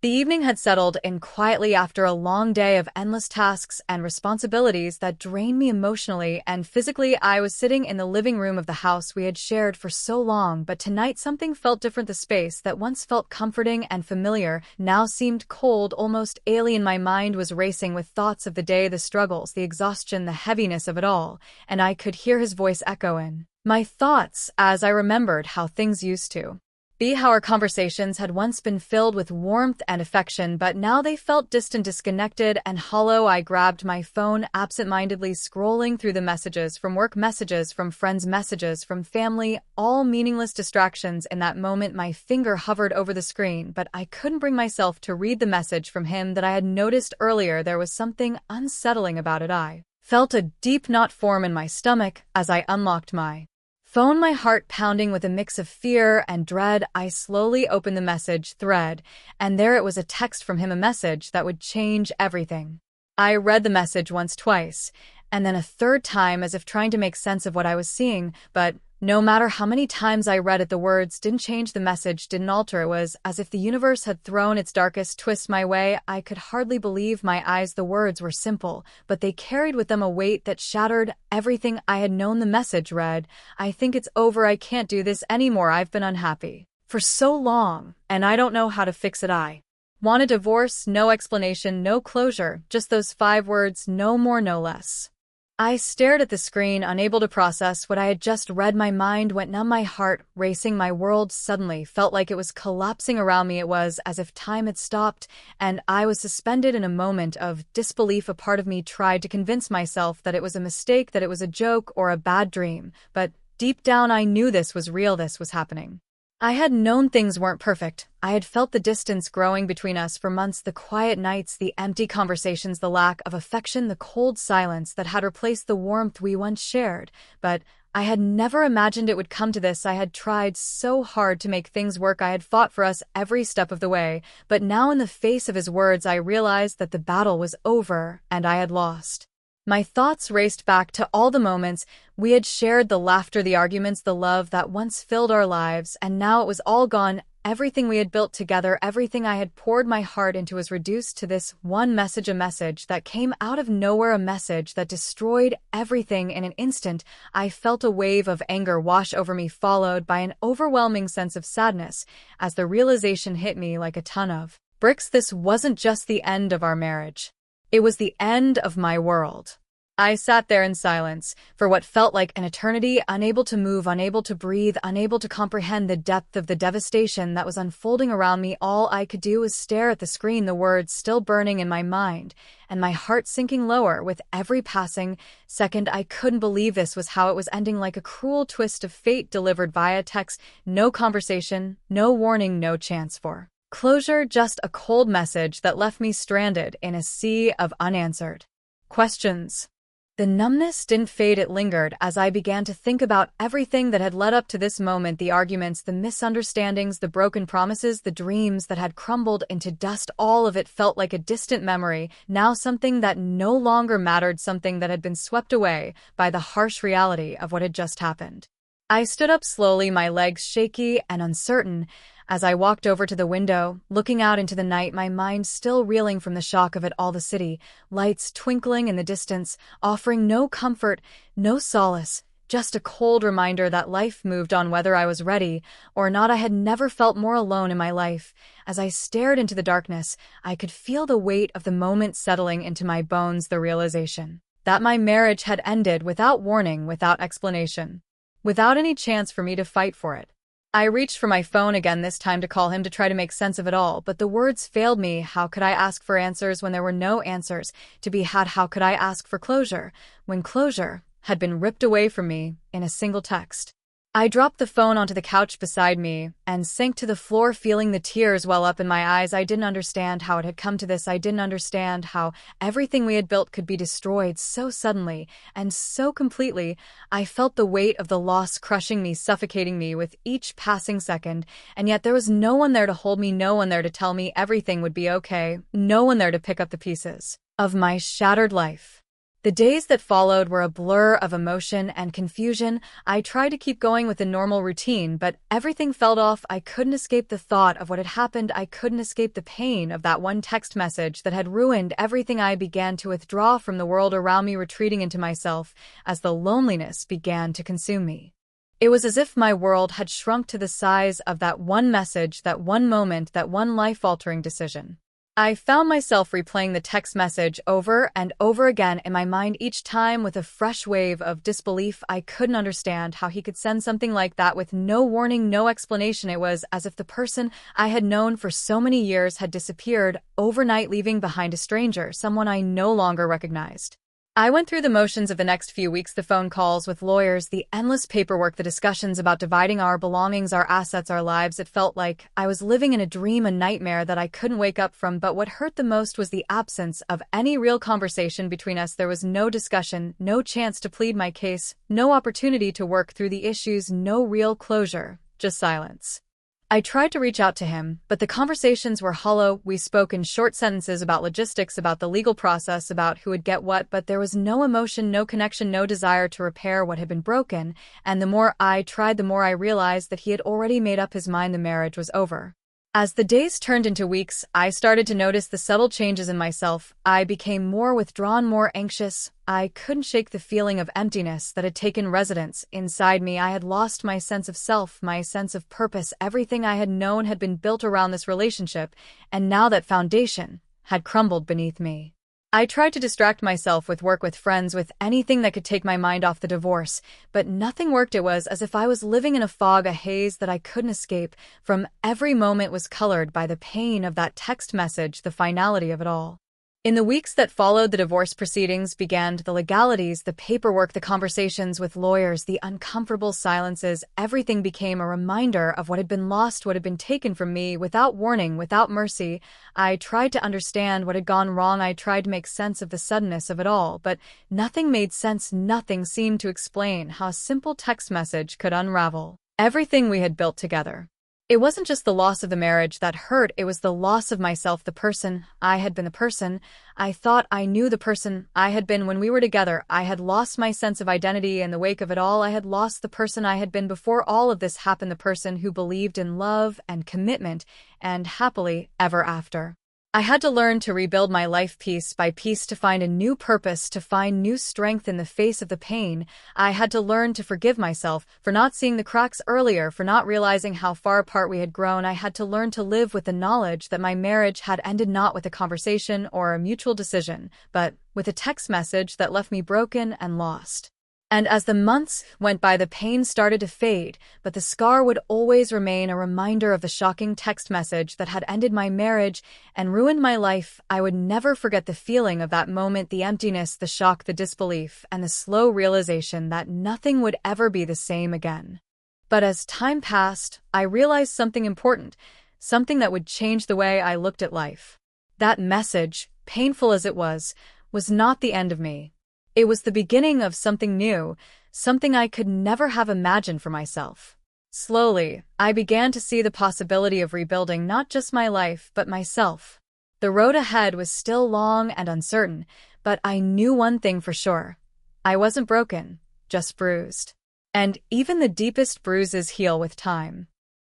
The evening had settled in quietly after a long day of endless tasks and responsibilities that drained me emotionally and physically. I was sitting in the living room of the house we had shared for so long, but tonight something felt different. The space that once felt comforting and familiar now seemed cold, almost alien. My mind was racing with thoughts of the day, the struggles, the exhaustion, the heaviness of it all, and I could hear his voice echo in my thoughts as I remembered how things used to be, how our conversations had once been filled with warmth and affection, but now they felt distant, disconnected, and hollow. I grabbed my phone, absentmindedly scrolling through the messages from work, messages from friends, messages from family, all meaningless distractions. In that moment, my finger hovered over the screen, but I couldn't bring myself to read the message from him that I had noticed earlier. There was something unsettling about it. I felt a deep knot form in my stomach as I unlocked my phone, my heart pounding with a mix of fear and dread. I slowly opened the message thread, and there it was, a text from him, a message that would change everything. I read the message once, twice, and then a third time, as if trying to make sense of what I was seeing, but no matter how many times I read it, the words didn't change, the message didn't alter. It was as if the universe had thrown its darkest twist my way. I could hardly believe my eyes. The words were simple, but they carried with them a weight that shattered everything I had known. The message read, "I think it's over. I can't do this anymore. I've been unhappy for so long, and I don't know how to fix it. I want a divorce." No explanation, no closure, just those 5 words, no more, no less. I stared at the screen, unable to process what I had just read. My mind went numb, my heart racing. My world suddenly felt like it was collapsing around me. It was as if time had stopped, and I was suspended in a moment of disbelief. A part of me tried to convince myself that it was a mistake, that it was a joke or a bad dream, but deep down I knew this was real, this was happening. I had known things weren't perfect. I had felt the distance growing between us for months, the quiet nights, the empty conversations, the lack of affection, the cold silence that had replaced the warmth we once shared. But I had never imagined it would come to this. I had tried so hard to make things work. I had fought for us every step of the way. But now, in the face of his words, I realized that the battle was over and I had lost. My thoughts raced back to all the moments we had shared, the laughter, the arguments, the love that once filled our lives, and now it was all gone. Everything we had built together, everything I had poured my heart into, was reduced to this one message, a message that came out of nowhere, a message that destroyed everything in an instant. I felt a wave of anger wash over me, followed by an overwhelming sense of sadness as the realization hit me like a ton of bricks. This wasn't just the end of our marriage. It was the end of my world. I sat there in silence for what felt like an eternity, unable to move, unable to breathe, unable to comprehend the depth of the devastation that was unfolding around me. All I could do was stare at the screen, the words still burning in my mind, and my heart sinking lower with every passing second. I couldn't believe this was how it was ending, like a cruel twist of fate delivered via text. No conversation, no warning, no chance for closure, just a cold message that left me stranded in a sea of unanswered questions. The numbness didn't fade, it lingered as I began to think about everything that had led up to this moment, the arguments, the misunderstandings, the broken promises, the dreams that had crumbled into dust. All of it felt like a distant memory, now something that no longer mattered, something that had been swept away by the harsh reality of what had just happened. I stood up slowly, my legs shaky and uncertain, as I walked over to the window, looking out into the night, my mind still reeling from the shock of it all. The city, lights twinkling in the distance, offering no comfort, no solace, just a cold reminder that life moved on whether I was ready or not. I had never felt more alone in my life. As I stared into the darkness, I could feel the weight of the moment settling into my bones, the realization that my marriage had ended without warning, without explanation, without any chance for me to fight for it. I reached for my phone again, this time to call him, to try to make sense of it all, but the words failed me. How could I ask for answers when there were no answers to be had? How could I ask for closure when closure had been ripped away from me in a single text? I dropped the phone onto the couch beside me and sank to the floor, feeling the tears well up in my eyes. I didn't understand how it had come to this. I didn't understand how everything we had built could be destroyed so suddenly and so completely. I felt the weight of the loss crushing me, suffocating me with each passing second, and yet there was no one there to hold me, no one there to tell me everything would be okay, no one there to pick up the pieces of my shattered life. The days that followed were a blur of emotion and confusion. I tried to keep going with the normal routine, but everything felt off. I couldn't escape the thought of what had happened. I couldn't escape the pain of that one text message that had ruined everything. I began to withdraw from the world around me, retreating into myself as the loneliness began to consume me. It was as if my world had shrunk to the size of that one message, that one moment, that one life-altering decision. I found myself replaying the text message over and over again in my mind, each time with a fresh wave of disbelief. I couldn't understand how he could send something like that with no warning, no explanation. It was as if the person I had known for so many years had disappeared overnight, leaving behind a stranger, someone I no longer recognized. I went through the motions of the next few weeks, the phone calls with lawyers, the endless paperwork, the discussions about dividing our belongings, our assets, our lives. It felt like I was living in a dream, a nightmare that I couldn't wake up from. But what hurt the most was the absence of any real conversation between us. There was no discussion, no chance to plead my case, no opportunity to work through the issues, no real closure, just silence. I tried to reach out to him, but the conversations were hollow. We spoke in short sentences about logistics, about the legal process, about who would get what, but there was no emotion, no connection, no desire to repair what had been broken. And the more I tried, the more I realized that he had already made up his mind. The marriage was over. As the days turned into weeks, I started to notice the subtle changes in myself. I became more withdrawn, more anxious. I couldn't shake the feeling of emptiness that had taken residence inside me. I had lost my sense of self, my sense of purpose. Everything I had known had been built around this relationship, and now that foundation had crumbled beneath me. I tried to distract myself with work, with friends, with anything that could take my mind off the divorce, but nothing worked. It was as if I was living in a fog, a haze that I couldn't escape from. Every moment was colored by the pain of that text message, the finality of it all. In the weeks that followed, the divorce proceedings began, the legalities, the paperwork, the conversations with lawyers, the uncomfortable silences. Everything became a reminder of what had been lost, what had been taken from me, without warning, without mercy. I tried to understand what had gone wrong. I tried to make sense of the suddenness of it all, but nothing made sense. Nothing seemed to explain how a simple text message could unravel everything we had built together. It wasn't just the loss of the marriage that hurt, it was the loss of myself, the person I had been, the person I thought I knew, the person I had been when we were together. I had lost my sense of identity in the wake of it all. I had lost the person I had been before all of this happened, the person who believed in love and commitment and happily ever after. I had to learn to rebuild my life piece by piece, to find a new purpose, to find new strength in the face of the pain. I had to learn to forgive myself for not seeing the cracks earlier, for not realizing how far apart we had grown. I had to learn to live with the knowledge that my marriage had ended not with a conversation or a mutual decision, but with a text message that left me broken and lost. And as the months went by, the pain started to fade, but the scar would always remain, a reminder of the shocking text message that had ended my marriage and ruined my life. I would never forget the feeling of that moment, the emptiness, the shock, the disbelief, and the slow realization that nothing would ever be the same again. But as time passed, I realized something important, something that would change the way I looked at life. That message, painful as it was not the end of me. It was the beginning of something new, something I could never have imagined for myself. Slowly, I began to see the possibility of rebuilding not just my life, but myself. The road ahead was still long and uncertain, but I knew one thing for sure. I wasn't broken, just bruised. And even the deepest bruises heal with time.